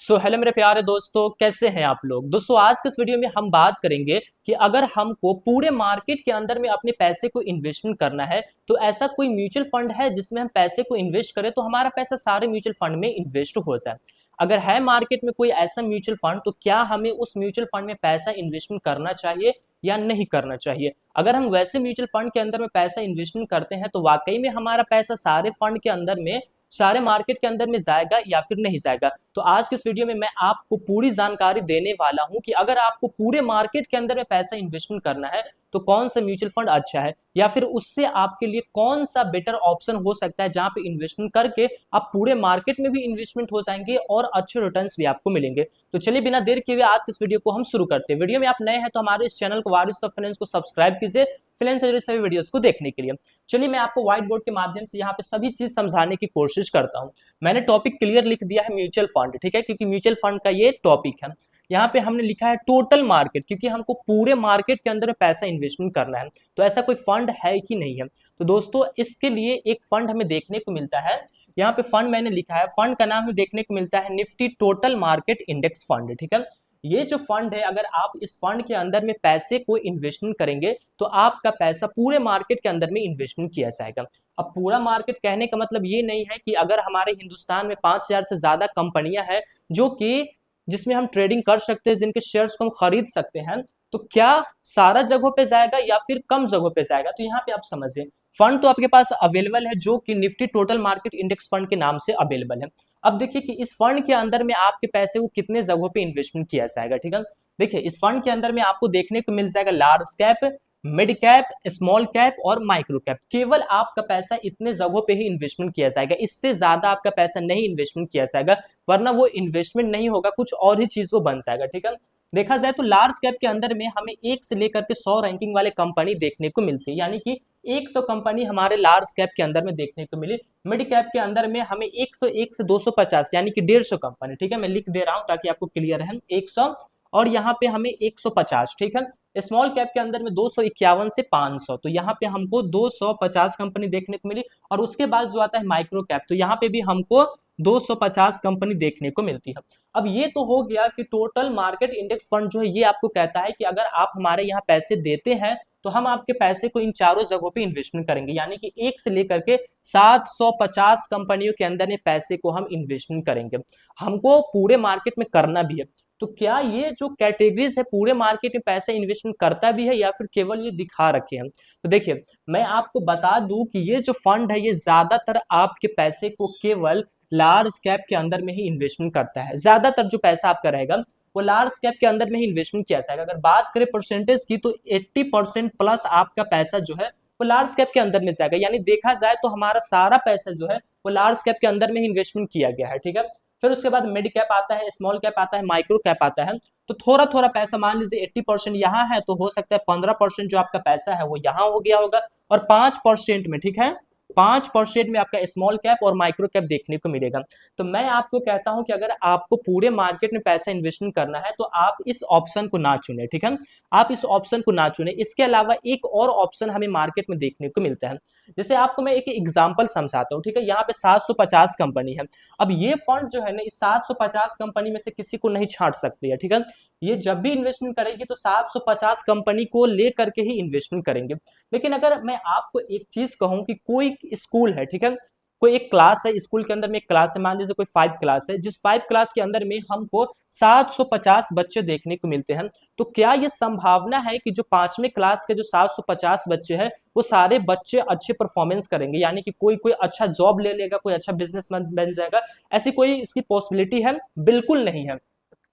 Hello मेरे प्यारे दोस्तों, कैसे हैं आप लोग। दोस्तों आज के इस वीडियो में हम बात करेंगे कि अगर हमको पूरे मार्केट के अंदर में अपने पैसे को इन्वेस्टमेंट करना है तो ऐसा कोई म्यूचुअल फंड है जिसमें हम पैसे को इन्वेस्ट करें तो हमारा पैसा सारे म्यूचुअल फंड में इन्वेस्ट हो जाए। अगर है मार्केट में कोई ऐसा म्यूचुअल फंड तो क्या हमें उस म्यूचुअल फंड में पैसा इन्वेस्टमेंट करना चाहिए या नहीं करना चाहिए। अगर हम वैसे म्यूचुअल फंड के अंदर में पैसा इन्वेस्टमेंट करते हैं तो वाकई में हमारा पैसा सारे फंड के अंदर में सारे मार्केट के अंदर में जाएगा या फिर नहीं जाएगा। तो आज के इस वीडियो में मैं आपको पूरी जानकारी देने वाला हूं कि अगर आपको पूरे मार्केट के अंदर में पैसा इन्वेस्टमेंट करना है तो कौन सा म्यूचुअल फंड अच्छा है या फिर उससे आपके लिए कौन सा बेटर ऑप्शन हो सकता है जहां पे इन्वेस्टमेंट करके आप पूरे मार्केट में भी इन्वेस्टमेंट हो जाएंगे और अच्छे रिटर्न्स भी आपको मिलेंगे। तो चलिए बिना देर किए हुए आज के इस वीडियो को हम शुरू करते हैं। वीडियो में आप नए हैं तो हमारे इस चैनल को वारिस ऑफ फाइनेंस को सब्सक्राइब कीजिए फाइनेंस से जुड़े सभी वीडियोस को देखने के लिए। चलिए मैं आपको व्हाइट बोर्ड के माध्यम से यहाँ पे सभी चीज समझाने की कोशिश करता हूँ। मैंने टॉपिक क्लियर लिख दिया है म्यूचुअल फंड, ठीक है, क्योंकि म्यूचुअल फंड का ये टॉपिक है। यहाँ पे हमने लिखा है टोटल मार्केट, क्योंकि हमको पूरे मार्केट के अंदर पैसा इन्वेस्टमेंट करना है तो ऐसा कोई फंड है कि नहीं है। तो दोस्तों इसके लिए एक फंड हमें देखने को मिलता है। यहाँ पे फंड मैंने लिखा है, फंड का नाम हमें देखने को मिलता है Nifty total market index fund, ठीक है। ये जो फंड है अगर आप इस फंड के अंदर में पैसे को इन्वेस्टमेंट करेंगे तो आपका पैसा पूरे मार्केट के अंदर में इन्वेस्टमेंट किया जाएगा। अब पूरा मार्केट कहने का मतलब ये नहीं है कि अगर हमारे हिंदुस्तान में 5,000 से ज्यादा कंपनियां हैं जो कि जिसमें हम ट्रेडिंग कर सकते हैं, जिनके शेयर्स को हम खरीद सकते हैं, तो क्या सारा जगहों पे जाएगा या फिर कम जगहों पे जाएगा। तो यहाँ पे आप समझिए फंड तो आपके पास अवेलेबल है जो कि Nifty total market index fund के नाम से अवेलेबल है। अब देखिए कि इस फंड के अंदर में आपके पैसे को कितने जगहों पे इन्वेस्टमेंट किया जाएगा, ठीक है। देखिए इस फंड के अंदर में आपको देखने को मिल जाएगा large cap, mid cap, small cap और माइक्रो कैप। केवल आपका पैसा इतने जगहों पे ही इन्वेस्टमेंट किया जाएगा, इससे ज्यादा आपका पैसा नहीं इन्वेस्टमेंट किया जाएगा, वरना वो इन्वेस्टमेंट नहीं होगा, कुछ और ही चीज वो बन जाएगा, ठीक है। देखा जाए तो लार्ज कैप के अंदर में हमें 1 से लेकर के 100 रैंकिंग वाले कंपनी देखने को मिलती है, यानी कि 100 कंपनी हमारे लार्ज कैप के अंदर में देखने को मिली। मिड कैप के अंदर में हमें 101 से 250 यानी कि 150 कंपनी, ठीक है, मैं लिख दे रहा हूं ताकि आपको क्लियर है, 100 और यहाँ पे हमें 150, ठीक है। स्मॉल कैप के अंदर में 251 से 500, तो यहाँ पे हमको 250 कंपनी देखने को मिली। और उसके बाद जो आता है माइक्रो कैप, तो यहाँ पे भी हमको 250 कंपनी देखने को मिलती है। अब ये तो हो गया कि टोटल मार्केट इंडेक्स फंड जो है ये आपको कहता है कि अगर आप हमारे यहाँ पैसे देते हैं तो हम आपके पैसे को इन चारों जगहों पे इन्वेस्टमेंट करेंगे, यानी कि 1 से लेकर के 750 कंपनियों के अंदर ने पैसे को हम इन्वेस्टमेंट करेंगे। हमको पूरे मार्केट में करना भी है। तो क्या ये जो कैटेगरीज है पूरे मार्केट में पैसा इन्वेस्टमेंट करता भी है या फिर केवल ये दिखा रखे हैं। तो देखिए मैं आपको बता दूं कि ये जो फंड है ये ज्यादातर आपके पैसे को केवल लार्ज कैप के अंदर में ही इन्वेस्टमेंट करता है। ज्यादातर जो पैसा आपका रहेगा वो लार्ज कैप के अंदर में ही इन्वेस्टमेंट किया जाएगा। अगर बात करें परसेंटेज की तो 80% प्लस आपका पैसा जो है वो लार्ज कैप के अंदर में जाएगा, यानी देखा जाए तो हमारा सारा पैसा जो है वो लार्ज कैप के अंदर में ही इन्वेस्टमेंट किया गया है, ठीक है। फिर उसके बाद मिड कैप आता है, स्मॉल कैप आता है, माइक्रो कैप आता है। तो थोड़ा थोड़ा पैसा, मान लीजिए 80% यहाँ है तो हो सकता है 15% जो आपका पैसा है वो यहाँ हो गया होगा और 5% में, ठीक है, 5% में आपका स्मॉल कैप और माइक्रो कैप देखने को मिलेगा। तो मैं आपको कहता हूं कि अगर आपको पूरे मार्केट में पैसा इन्वेस्टमेंट करना है तो आप इस ऑप्शन को ना चुने, ठीक है, आप इस ऑप्शन को ना चुने। इसके अलावा एक और ऑप्शन हमें मार्केट में देखने को मिलता है। जैसे आपको मैं एक एग्जांपल समझाता हूँ, ठीक है। यहाँ पे 750 कंपनी है। अब ये फंड जो है ना इस 750 कंपनी में से किसी को नहीं छांट सकती है, ठीक है। ये जब भी इन्वेस्टमेंट करेगी तो 750 कंपनी को लेकर के ही इन्वेस्टमेंट करेंगे। लेकिन अगर मैं आपको एक चीज कहूं कि कोई स्कूल है, ठीक है, कोई एक क्लास है, स्कूल के अंदर में एक क्लास है, मान लीजिए कोई 5 क्लास है, जिस 5 क्लास के अंदर में हमको 750 बच्चे देखने को मिलते हैं, तो क्या ये संभावना है कि जो 5वें क्लास के जो 750 बच्चे हैं वो सारे बच्चे अच्छे परफॉर्मेंस करेंगे, यानी कि कोई कोई अच्छा जॉब ले लेगा, कोई अच्छा बिजनेसमैन बन जाएगा, ऐसी कोई इसकी पॉसिबिलिटी है? बिल्कुल नहीं है।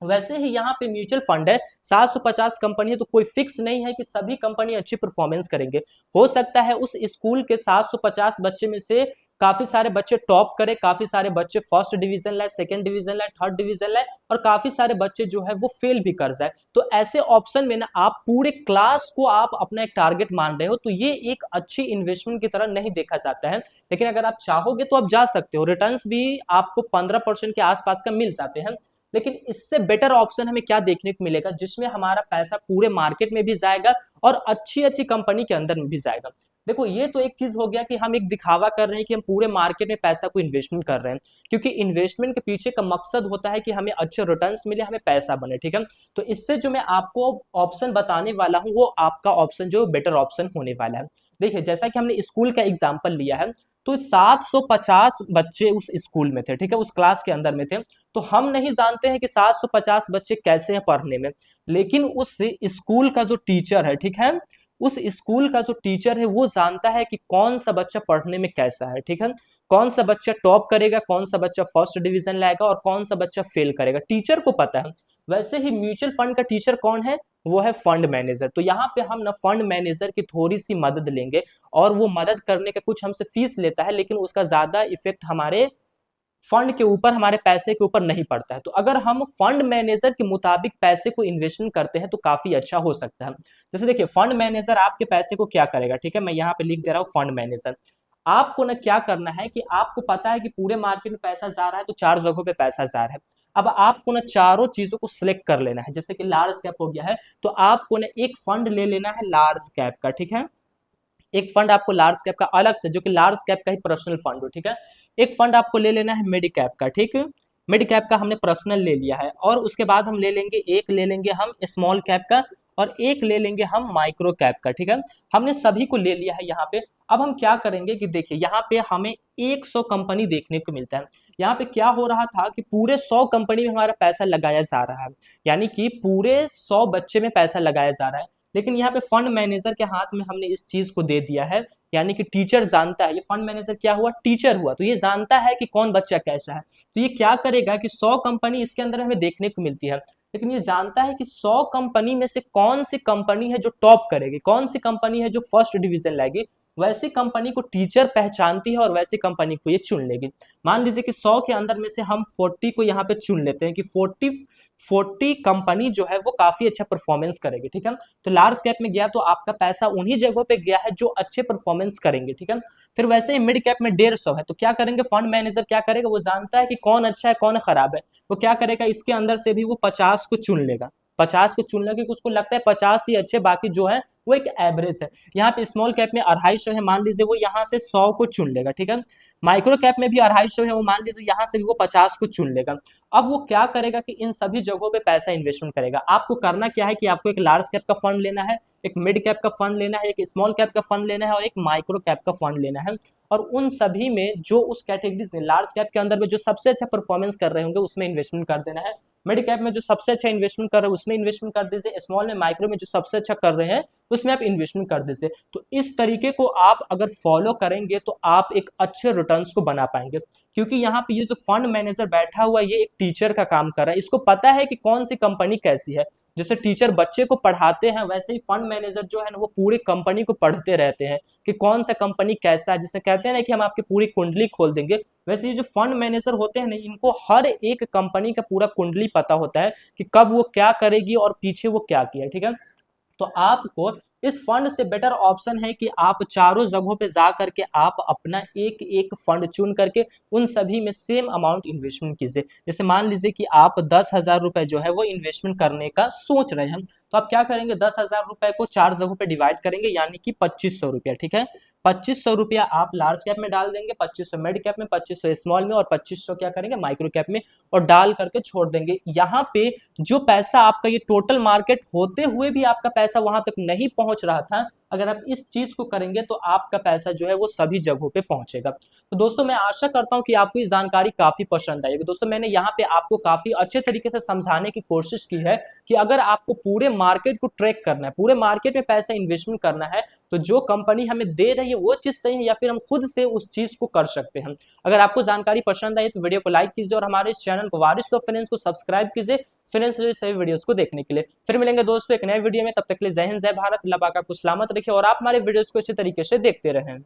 वैसे ही यहाँ पे म्यूचुअल फंड है, 750 कंपनी है तो कोई फिक्स नहीं है कि सभी कंपनी अच्छी परफॉर्मेंस करेंगे। हो सकता है उस स्कूल के 750 बच्चे में से काफी सारे बच्चे टॉप करे, काफी सारे बच्चे फर्स्ट डिवीजन लाए, सेकंड डिवीजन लाए, थर्ड डिवीजन लाए और काफी सारे बच्चे जो है वो फेल भी कर जाए। तो ऐसे ऑप्शन में ना आप पूरे क्लास को आप अपना एक टारगेट मान रहे हो तो ये एक अच्छी इन्वेस्टमेंट की तरह नहीं देखा जाता है। लेकिन अगर आप चाहोगे तो आप जा सकते हो, रिटर्न्स भी आपको 15% के आसपास का मिल जाते हैं। लेकिन इससे बेटर ऑप्शन हमें क्या देखने को मिलेगा जिसमें हमारा पैसा पूरे मार्केट में भी जाएगा और अच्छी अच्छी कंपनी के अंदर में भी जाएगा। देखो ये तो एक चीज हो गया कि हम एक दिखावा कर रहे हैं कि हम पूरे मार्केट में पैसा को इन्वेस्टमेंट कर रहे हैं, क्योंकि इन्वेस्टमेंट के पीछे का मकसद होता है कि हमें अच्छे रिटर्न्स मिले, हमें पैसा बने, ठीक है। तो इससे जो मैं आपको ऑप्शन बताने वाला हूँ वो आपका ऑप्शन जो बेटर ऑप्शन होने वाला है। देखिए जैसा कि हमने स्कूल का एग्जाम्पल लिया है, तो 750 बच्चे उस स्कूल में थे, ठीक है, उस क्लास के अंदर में थे। तो हम नहीं जानते हैं कि 750 बच्चे कैसे हैं पढ़ने में, लेकिन उस स्कूल का जो टीचर है, ठीक है, उस स्कूल का जो टीचर है वो जानता है कि कौन सा बच्चा पढ़ने में कैसा है, ठीक है, कौन सा बच्चा टॉप करेगा, कौन सा बच्चा फर्स्ट डिवीजन लाएगा और कौन सा बच्चा फेल करेगा, टीचर को पता है। वैसे ही म्यूचुअल फंड का टीचर कौन है, वो है फंड मैनेजर। तो यहाँ पे हम ना फंड मैनेजर की थोड़ी सी मदद लेंगे, और वो मदद करने का कुछ हमसे फीस लेता है, लेकिन उसका ज्यादा इफेक्ट हमारे फंड के ऊपर, हमारे पैसे के ऊपर नहीं पड़ता है। तो अगर हम फंड मैनेजर के मुताबिक पैसे को इन्वेस्टमेंट करते हैं तो काफी अच्छा हो सकता है। जैसे देखिए फंड मैनेजर आपके पैसे को क्या करेगा, ठीक है, मैं यहाँ पे लिख दे रहा हूँ फंड मैनेजर। आपको ना क्या करना है कि आपको पता है कि पूरे मार्केट में पैसा जा रहा है, तो 4 जगहों पे पैसा जा रहा है। अब आपको ना चारों चीजों को सिलेक्ट कर लेना है। जैसे कि लार्ज कैप हो गया है, तो आपको ना एक फंड ले लेना है लार्ज कैप का, ठीक है, एक फंड आपको लार्ज कैप का अलग से, जो कि लार्ज कैप का ही पर्सनल फंड हो, ठीक है। एक फंड आपको ले लेना है मिड कैप का, ठीक है, मिड कैप का हमने पर्सनल ले लिया है, और उसके बाद हम ले लेंगे, एक ले लेंगे हम स्मॉल कैप का, और एक ले लेंगे हम माइक्रो कैप का, ठीक है। हमने सभी को ले लिया है यहाँ पे। अब हम क्या करेंगे कि देखिए यहाँ पे हमें 100 कंपनी देखने को मिलता है। यहाँ पे क्या हो रहा था कि पूरे 100 कंपनी में हमारा पैसा लगाया जा रहा है, यानी कि पूरे 100 बच्चे में पैसा लगाया जा रहा है। लेकिन यहाँ पे फंड मैनेजर के हाथ में हमने इस चीज को दे दिया है, यानी कि टीचर जानता है, ये फंड मैनेजर क्या हुआ, टीचर हुआ, तो ये जानता है कि कौन बच्चा कैसा है। तो ये क्या करेगा कि 100 कंपनी इसके अंदर हमें देखने को मिलती है, लेकिन ये जानता है कि 100 कंपनी में से कौन सी कंपनी है जो टॉप करेगी, कौन सी कंपनी है जो फर्स्ट डिवीजन लाएगी। वैसी कंपनी को टीचर पहचानती है और वैसी कंपनी को ये चुन लेगी। मान लीजिए कि 100 के अंदर में से हम 40 को यहाँ पे चुन लेते हैं कि 40 कंपनी जो है वो काफी अच्छा परफॉर्मेंस करेगी, ठीक है। तो लार्ज कैप में गया तो आपका पैसा उन्हीं जगहों पे गया है जो अच्छे परफॉर्मेंस करेंगे, ठीक है। फिर वैसे ही मिड कैप में 150 है, तो क्या करेंगे, फंड मैनेजर क्या करेगा, वो जानता है कि कौन अच्छा है कौन खराब है, वो क्या करेगा, इसके अंदर से भी वो 50 को चुन लेगा, 50 को चुन लेगा, उसको लगता है 50 ही अच्छे, बाकी जो है वो एक एवरेज है। यहाँ पे स्मॉल कैप में 250 है, मान लीजिए वो यहाँ से 100 को चुन लेगा, ठीक है। माइक्रो कैप में भी 250 है, वो मान लीजिए यहाँ से भी वो 50 को चुन लेगा। अब वो क्या करेगा कि इन सभी जगहों पे पैसा इन्वेस्टमेंट करेगा। आपको करना क्या है कि आपको एक लार्ज कैप का फंड लेना है, एक मिड कैप का फंड लेना है, एक स्मॉल कैप का फंड लेना है और एक माइक्रो कैप का फंड लेना है। और उन सभी में जो उस कैटेगरीज में लार्ज कैप के अंदर में जो सबसे अच्छा परफॉर्मेंस कर रहे होंगे उसमें इन्वेस्टमेंट कर देना है, मिड कैप में जो सबसे अच्छा इन्वेस्टमेंट कर रहे हैं उसमें इन्वेस्टमेंट कर दीजिए, स्मॉल में माइक्रो में जो सबसे अच्छा कर रहे हैं उसमें आप इन्वेस्टमेंट कर दीजिए। तो इस तरीके को आप अगर फॉलो करेंगे तो आप एक अच्छे रिटर्न्स को बना पाएंगे, क्योंकि यहाँ पे ये जो फंड मैनेजर बैठा हुआ है ये एक टीचर का काम कर रहा है, इसको पता है कि कौन सी कंपनी कैसी है। जैसे टीचर बच्चे को पढ़ाते हैं वैसे ही फंड मैनेजर जो है ना वो पूरी कंपनी को पढ़ते रहते हैं कि कौन सा कंपनी कैसा है। जिसे कहते हैं ना कि हम आपकी पूरी कुंडली खोल देंगे, वैसे ये जो फंड मैनेजर होते हैं ना इनको हर एक कंपनी का पूरा कुंडली पता होता है कि कब वो क्या करेगी और पीछे वो क्या किया, ठीक है। तो आपको इस फंड से बेटर ऑप्शन है कि आप चारों जगहों पे जा करके आप अपना एक एक फंड चुन करके उन सभी में सेम अमाउंट इन्वेस्टमेंट कीजिए। जैसे मान लीजिए कि आप 10,000 रुपए जो है वो इन्वेस्टमेंट करने का सोच रहे हैं, तो आप क्या करेंगे, 10,000 रुपए को 4 जगहों पे डिवाइड करेंगे, यानी कि 2500 रुपया, ठीक है। 2500 रुपया आप लार्ज कैप में डाल देंगे, 2500 मिड कैप में, 2500 स्मॉल में और 2500 क्या करेंगे माइक्रो कैप में, और डाल करके छोड़ देंगे। यहाँ पे जो पैसा आपका ये टोटल मार्केट होते हुए भी आपका पैसा वहां तक नहीं पहुंच रहा था, अगर आप इस चीज को करेंगे तो आपका पैसा जो है वो सभी जगहों पे पहुंचेगा। तो दोस्तों मैं आशा करता हूं कि आपको ये जानकारी काफी पसंद आएगी। दोस्तों मैंने यहाँ पे आपको काफी अच्छे तरीके से समझाने की कोशिश की है कि अगर आपको पूरे मार्केट को ट्रैक करना है, पूरे मार्केट में पैसा इन्वेस्टमेंट करना है, तो जो कंपनी हमें दे रही है वो चीज सही है या फिर हम खुद से उस चीज को कर सकते हैं। अगर आपको जानकारी पसंद आई तो वीडियो को लाइक कीजिए और हमारे इस चैनल को वारिस ऑफ फाइनेंस को सब्सक्राइब कीजिए फाइनेंस से सभी वीडियोस को देखने के लिए। फिर मिलेंगे दोस्तों एक नए वीडियो में, तब तक के लिए जय हिंद जय भारत, अल्लाह पाक आपको सलामत रखे और आप हमारे वीडियोस को इसी तरीके से देखते रहें।